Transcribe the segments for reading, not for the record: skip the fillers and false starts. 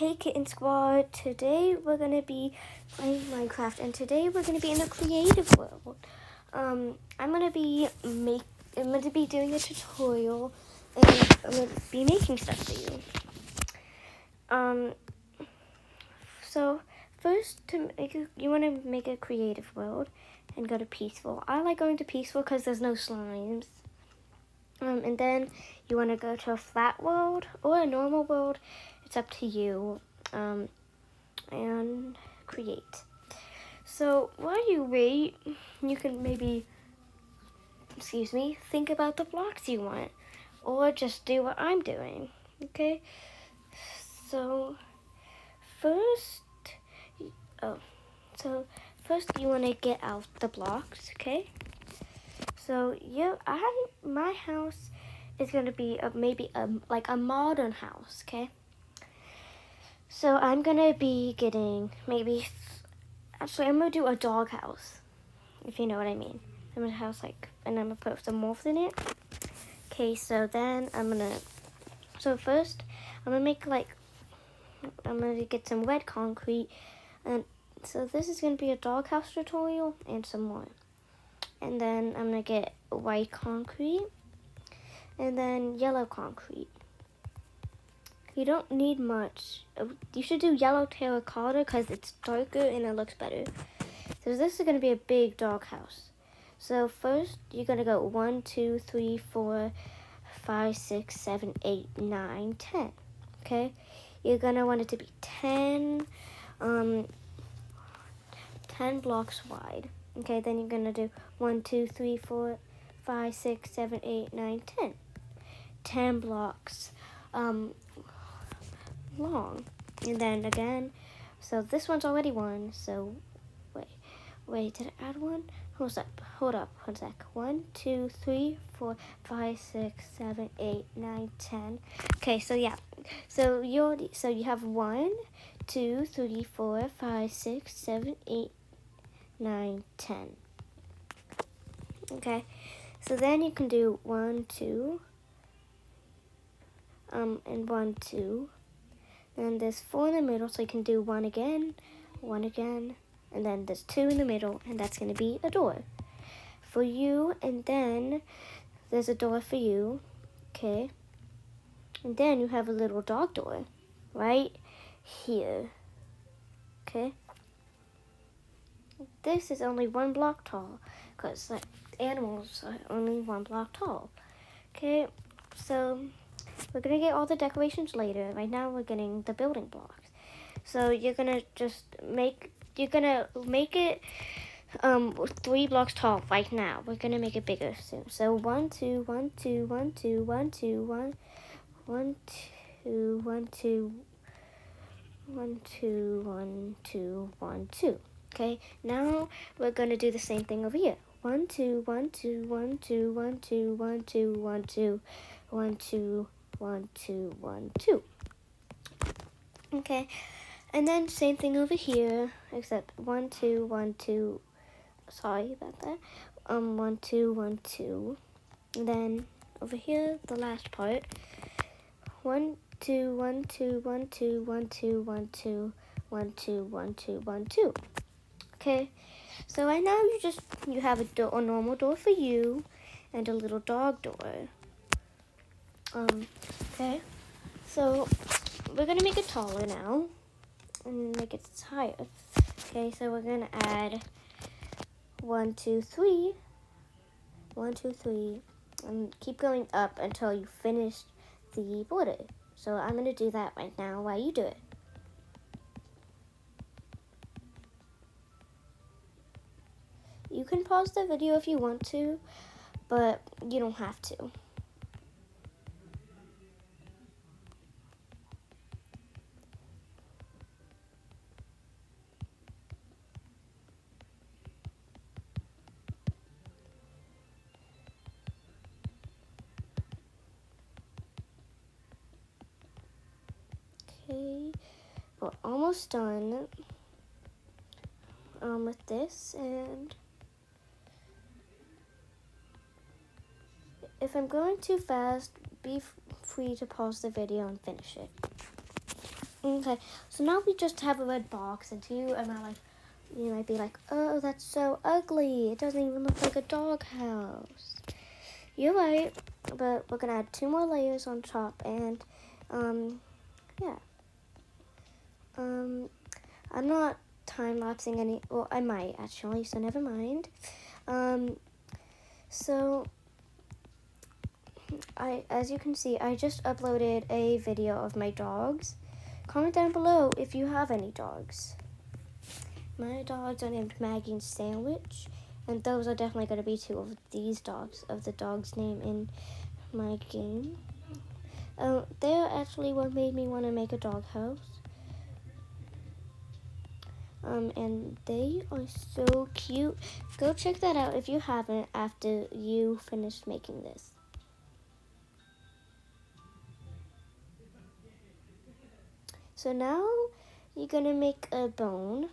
Hey Kitten Squad, today we're gonna be playing Minecraft, and today we're gonna be in the creative world. I'm gonna be doing a tutorial, and I'm gonna be making stuff for you. So first, you want to make a creative world and go to peaceful. I like going to peaceful because there's no slimes. And then you want to go to a flat world or a normal world. It's up to you. And create. So while you wait, you can maybe, think about the blocks you want, or just do what I'm doing. Okay. So first, first you want to get out the blocks. Okay. So my house is gonna be maybe a modern house. Okay. So I'm gonna be getting actually I'm gonna do a dog house, if you know what I mean. I'm gonna house and I'm gonna put some morphs in it. Okay, so then first I'm gonna get some red concrete, and so this is gonna be a doghouse tutorial and some more. And then I'm gonna get white concrete, and then yellow concrete. You don't need much. You should do yellow terracotta because it's darker and it looks better. So this is going to be a big dog house. So first, you're going to go 1, 2, 3, 4, 5, 6, 7, 8, 9, 10. Okay? You're going to want it to be 10 blocks wide. Okay, then you're going to do 1, 2, 3, 4, 5, 6, 7, 8, 9, 10. 10 blocks long. And then again, so this one's already one, so wait, did I add one? Hold up, one sec. 1, 2, 3, 4, 5, 6, 7, 8, 9, 10. Okay, so yeah. So you have 1, 2, 3, 4, 5, 6, 7, 8, 9, 10. Okay. So then you can do 1, 2, and 1, 2. And there's 4 in the middle, so you can do 1 again, and then there's 2 in the middle, and that's going to be a door for you. And then there's a door for you, okay? And then you have a little dog door right here, okay? This is only 1 block tall, because animals are only 1 block tall, okay? So we're going to get all the decorations later. Right now we're getting the building blocks. So you're going to make it 3 blocks tall right now. We're going to make it bigger soon. So 1, 2, 1, 2, 1, 2, 1, 2, 1, 1, 2, 1, 2, 1, 2, 1, 2, 1, 2. Okay, now we're going to do the same thing over here. 1, 2, 1, 2, 1, 2, 1, 2, 1, 2, 1, 2, 1, 2, 1, 2, 1, 2. Okay, and then same thing over here, except 1, 2, 1, 2. Sorry about that. 1, 2, 1, 2. And then over here, the last part. 1, 2, 1, 2, 1, 2, 1, 2, 1, 2, 1, 2, 1, 2, 1, 2. Okay, so right now you have a normal door for you, and a little dog door. Okay, so we're gonna make it taller now and make it higher. Okay, so we're gonna add 1, 2, 3, 1, 2, 3, and keep going up until you finish the border. So I'm gonna do that right now while you do it. You can pause the video if you want to, but you don't have to. Okay, we're almost done with this, and if I'm going too fast, be free to pause the video and finish it. Okay, so now we just have a red box, and you might be like, oh, that's so ugly. It doesn't even look like a doghouse. You're right, but we're gonna add 2 more layers on top, and yeah. I'm not time-lapsing any, well, I might actually, so never mind. So as you can see, I just uploaded a video of my dogs. Comment down below if you have any dogs. My dogs are named Maggie and Sandwich, and those are definitely going to be 2 of these dogs, of the dog's name in my game. They're actually what made me want to make a dog house. And they are so cute. Go check that out if you haven't after you finish making this. So now you're gonna make a bone.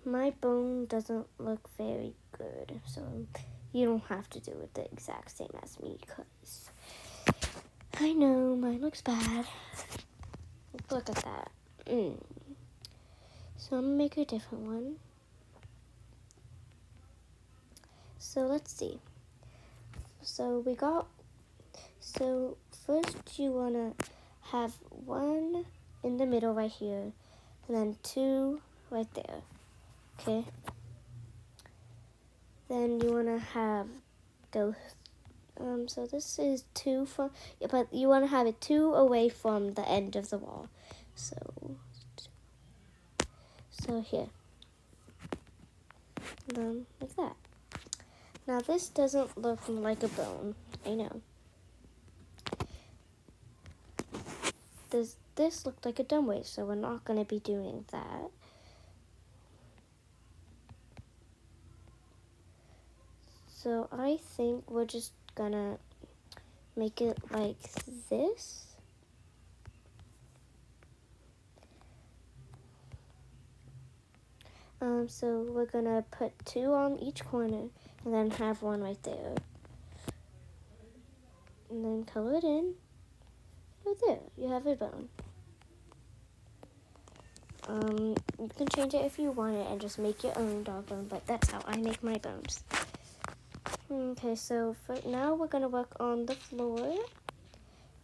My bone doesn't look very good, so you don't have to do it the exact same as me, because I know mine looks bad. Look at that. So I'm gonna make a different one. So let's see. So first you wanna have 1 in the middle right here, and then 2 right there, okay? Then you wanna have those, so this is 2 from, but you wanna have it 2 away from the end of the wall. So here, and then like that. Now this doesn't look like a bone, I know. This looked like a dumb waist, so we're not gonna be doing that. So I think we're just gonna make it like this. So we're gonna put 2 on each corner and then have 1 right there. And then color it in. Right there, you have a bone. You can change it if you want it and just make your own dog bone, but that's how I make my bones. Okay, so for now we're gonna work on the floor.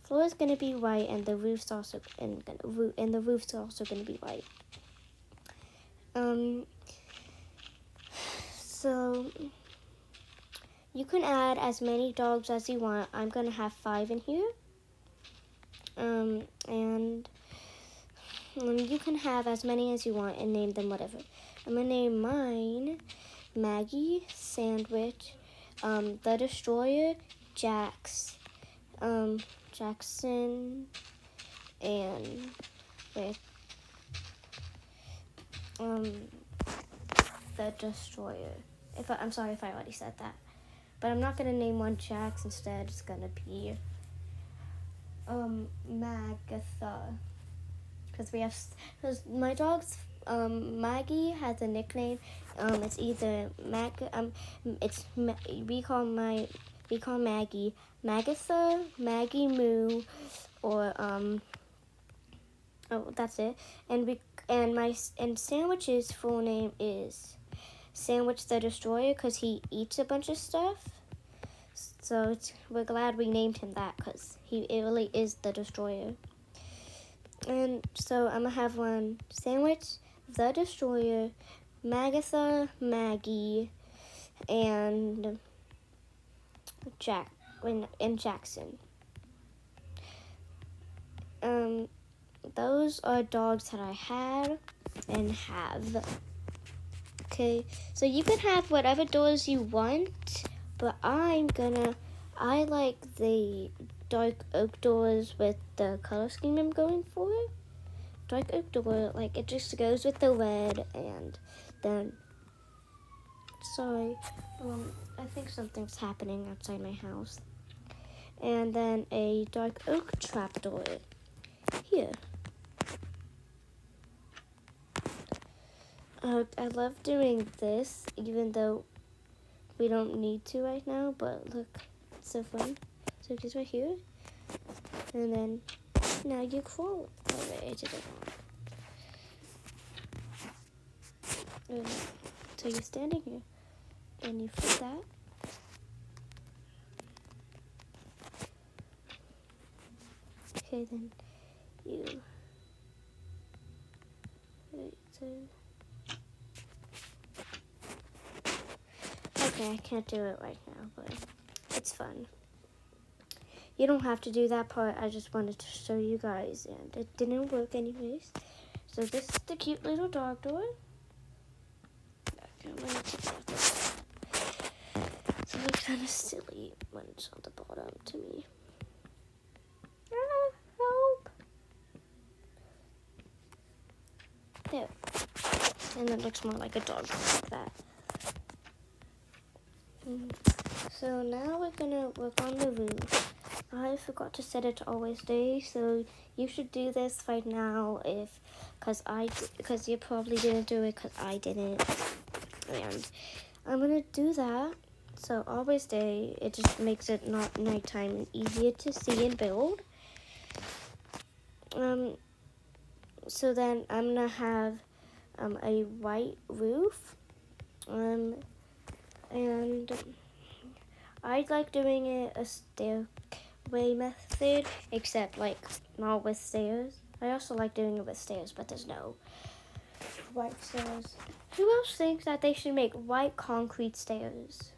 Floor is gonna be white, and the roof's also the roof's also gonna be white. So you can add as many dogs as you want. I'm gonna have 5 in here. And you can have as many as you want and name them whatever. I'm gonna name mine Maggie, Sandwich, the Destroyer, Jax, Jackson, and the Destroyer. I'm sorry if I already said that, but I'm not gonna name one Jax. Instead, it's gonna be Magatha, because my dog's Maggie has a nickname. It's either we call Maggie Magatha, Maggie Moo, or that's it. And Sandwich's full name is Sandwich the Destroyer, because he eats a bunch of stuff. So we're glad we named him that, because it really is the Destroyer. And so I'm going to have 1 Sandwich the Destroyer, Magatha, Maggie, and Jackson. Those are dogs that I had and have. Okay, so you can have whatever doors you want, but I like the dark oak doors with the color scheme I'm going for. Dark oak door, like, it just goes with the red, and then, sorry, I think something's happening outside my house. And then a dark oak trapdoor here. I love doing this, even though we don't need to right now, but look, it's so fun. So just right here. And then now you crawl away to the bottom. So you're standing here and you flip that. Okay, then you okay, I can't do it right now, but it's fun. You don't have to do that part. I just wanted to show you guys, and it didn't work anyways. So this is the cute little dog door. Okay, I'm gonna take that off. So it looks kind of silly when it's on the bottom to me. Help! There. And it looks more like a dog like that. So now we're gonna work on the roof. I forgot to set it to always day, so you should do this right now because you probably didn't do it because I didn't. And I'm gonna do that. So always day, it just makes it not nighttime and easier to see and build. So then I'm gonna have a white roof. And I like doing it a stairway method, except like not with stairs. I also like doing it with stairs, but there's no white stairs. Who else thinks that they should make white concrete stairs?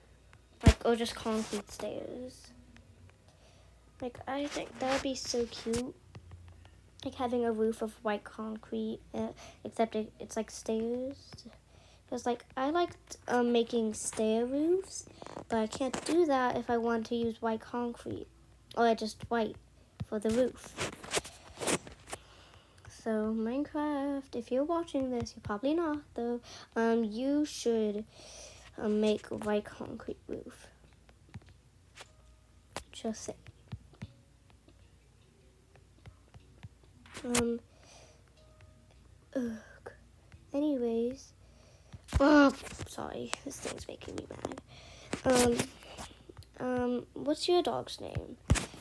Or just concrete stairs? I think that would be so cute. Like having a roof of white concrete, except it's like stairs. Because I liked making stair roofs, but I can't do that if I want to use white concrete. Or just white for the roof. So Minecraft, if you're watching this, you're probably not though, you should make a white concrete roof. Just say. Anyways, sorry, this thing's making me mad. What's your dog's name?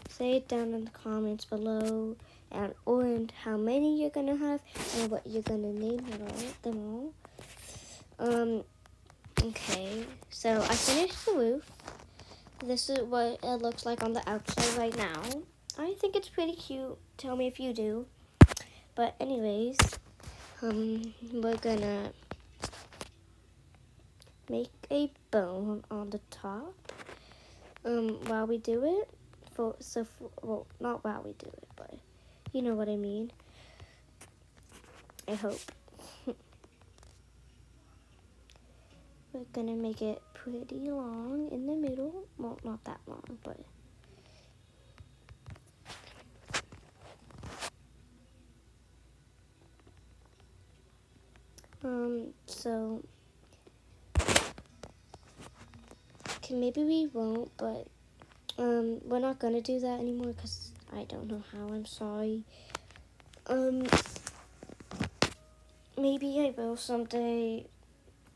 Say it down in the comments below, and how many you're gonna have, and what you're gonna name them all. Okay, so I finished the roof. This is what it looks like on the outside right now. I think it's pretty cute. Tell me if you do. But anyways, we're gonna make a bone on the top. While we do it, well, not while we do it, but you know what I mean. I hope. We're gonna make it pretty long in the middle. Well, not that long, but so maybe we won't, but we're not gonna do that anymore because I don't know how. I'm sorry. Maybe I will someday.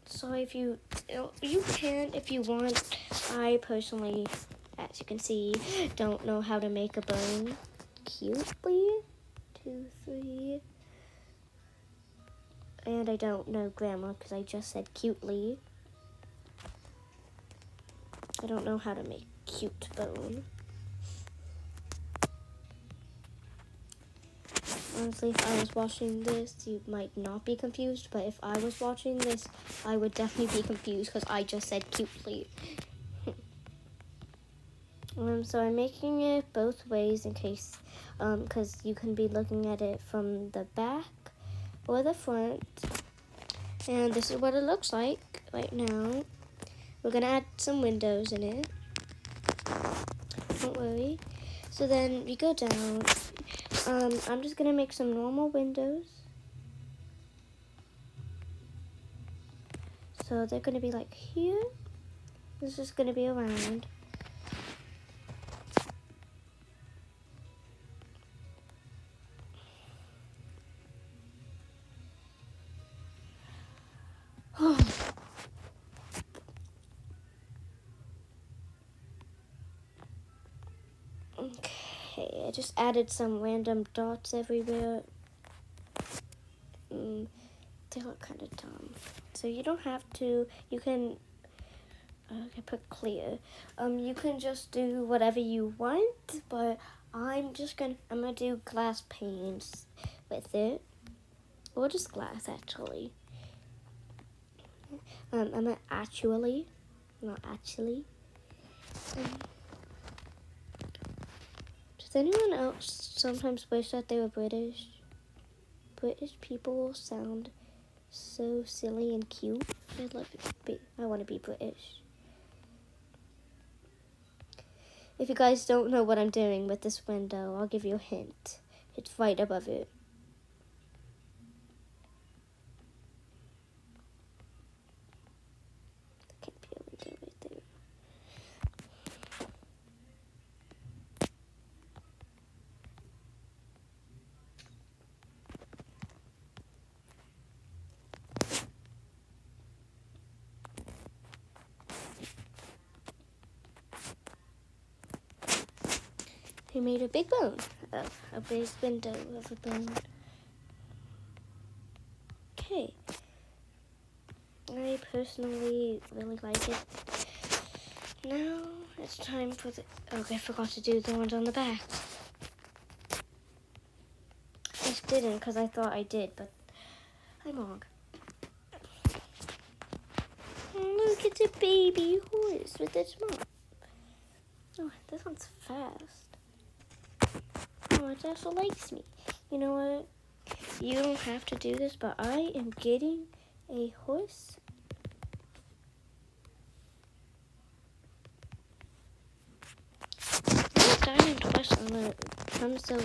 Sorry if you can if you want. I personally, as you can see, don't know how to make a bone cutely. 2, 3. And I don't know grammar because I just said cutely. I don't know how to make cute bone. Honestly, if I was watching this, you might not be confused, but if I was watching this, I would definitely be confused because I just said cutely. So I'm making it both ways in case, because you can be looking at it from the back or the front. And this is what it looks like right now. We're gonna add some windows in it. Don't worry. So then we go down. I'm just gonna make some normal windows. So they're gonna be like here. This is gonna be around. Okay, I just added some random dots everywhere. They look kind of dumb. So you don't have to, you can, okay, put clear. You can just do whatever you want, but I'm gonna do glass panes with it. Or just glass, actually. I'm gonna actually, not actually. Does anyone else sometimes wish that they were British? British people sound so silly and cute. I want to be British. If you guys don't know what I'm doing with this window, I'll give you a hint. It's right above it. There can't be a window right there. He made a big bone, a big window of a bone. Okay. I personally really like it. Now it's time for the, okay, I forgot to do the ones on the back. I just didn't because I thought I did, but I'm wrong. Look, it's a baby horse with its mom. Oh, this one's fast. Oh, it also likes me. You know what? You don't have to do this, but I am getting a horse. My diamond horse armor comes so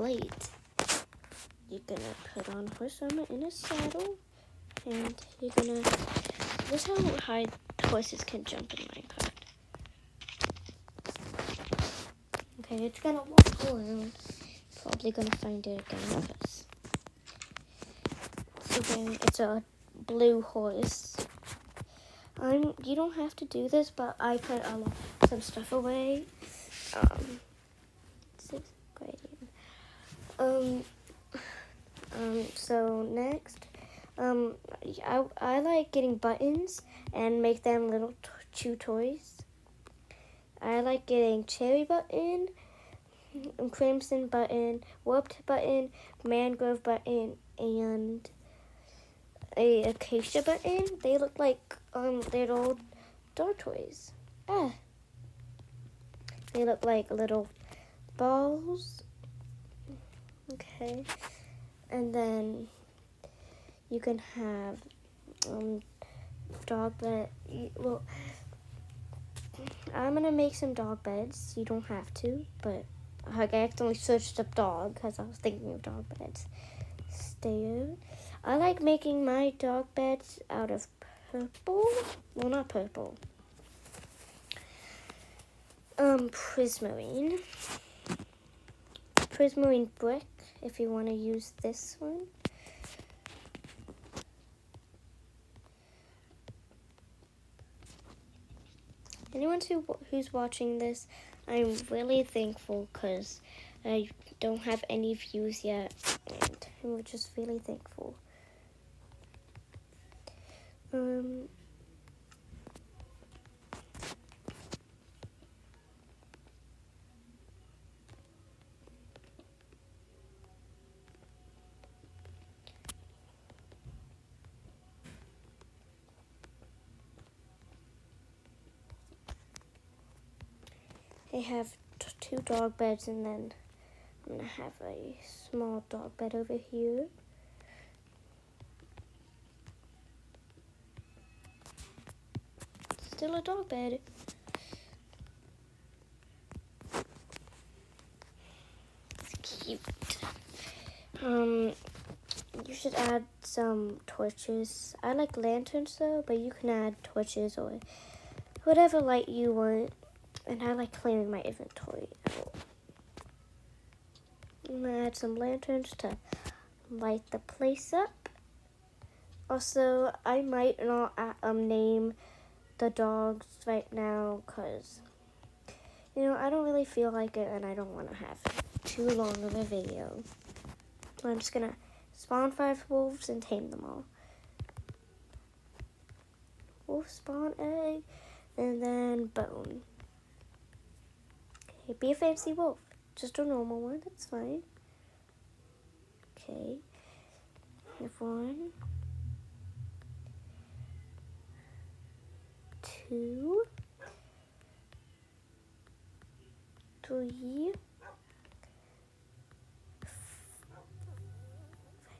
late. You're gonna put on horse armor in a saddle, and you're gonna. This is how high horses can jump in Minecraft. Okay, it's gonna walk around. Probably gonna find it again because it's a blue horse. You don't have to do this, but I put some stuff away. Sixth grade. So next, I like getting buttons and make them little chew toys. I like getting cherry button, crimson button, warped button, mangrove button, and a acacia button. They look like little door toys. They look like little balls. Okay. And then you can have dog bed. Well, I'm gonna make some dog beds. You don't have to, but I accidentally searched up dog because I was thinking of dog beds. Stair. I like making my dog beds out of purple. Well, not purple. Prismarine. Prismarine brick, if you want to use this one. Anyone who's watching this, I'm really thankful because I don't have any views yet, and I'm just really thankful. I have two dog beds, and then I'm gonna have a small dog bed over here. Still a dog bed. It's cute. You should add some torches. I like lanterns though, but you can add torches or whatever light you want. And I like cleaning my inventory out. I'm gonna add some lanterns to light the place up. Also, I might not name the dogs right now because You know, I don't really feel like it, and I don't want to have too long of a video. So I'm just gonna spawn 5 wolves and tame them all. Wolf spawn egg, and then bone. Okay, be a fancy wolf. Just a normal one, that's fine. Okay. We have 1, 2, 3.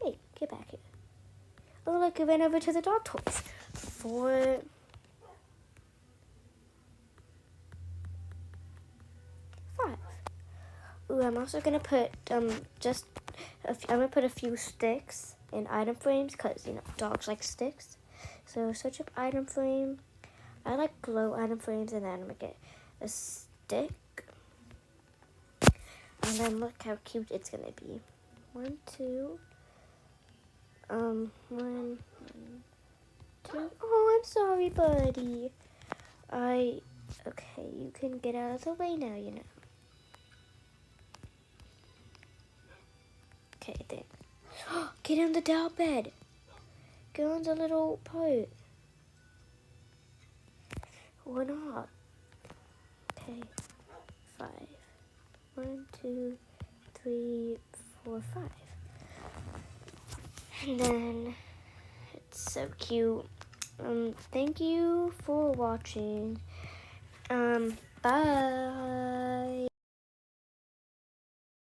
Hey, get back here. Oh, look, I went over to the dog toys. 4. 5. Ooh, I'm also gonna put I'm gonna put a few sticks in item frames because you know dogs like sticks. So search up item frame. I like glow item frames, and then I'm gonna get a stick. And then look how cute it's gonna be. 1, 2. 1, 2. Oh, I'm sorry, buddy. Okay, you can get out of the way now, you know. Okay, then. Get on the doll bed. Get on the little part. Or not. Okay. 5. 1, 2, 3, 4, 5. And then it's so cute. Thank you for watching. Bye.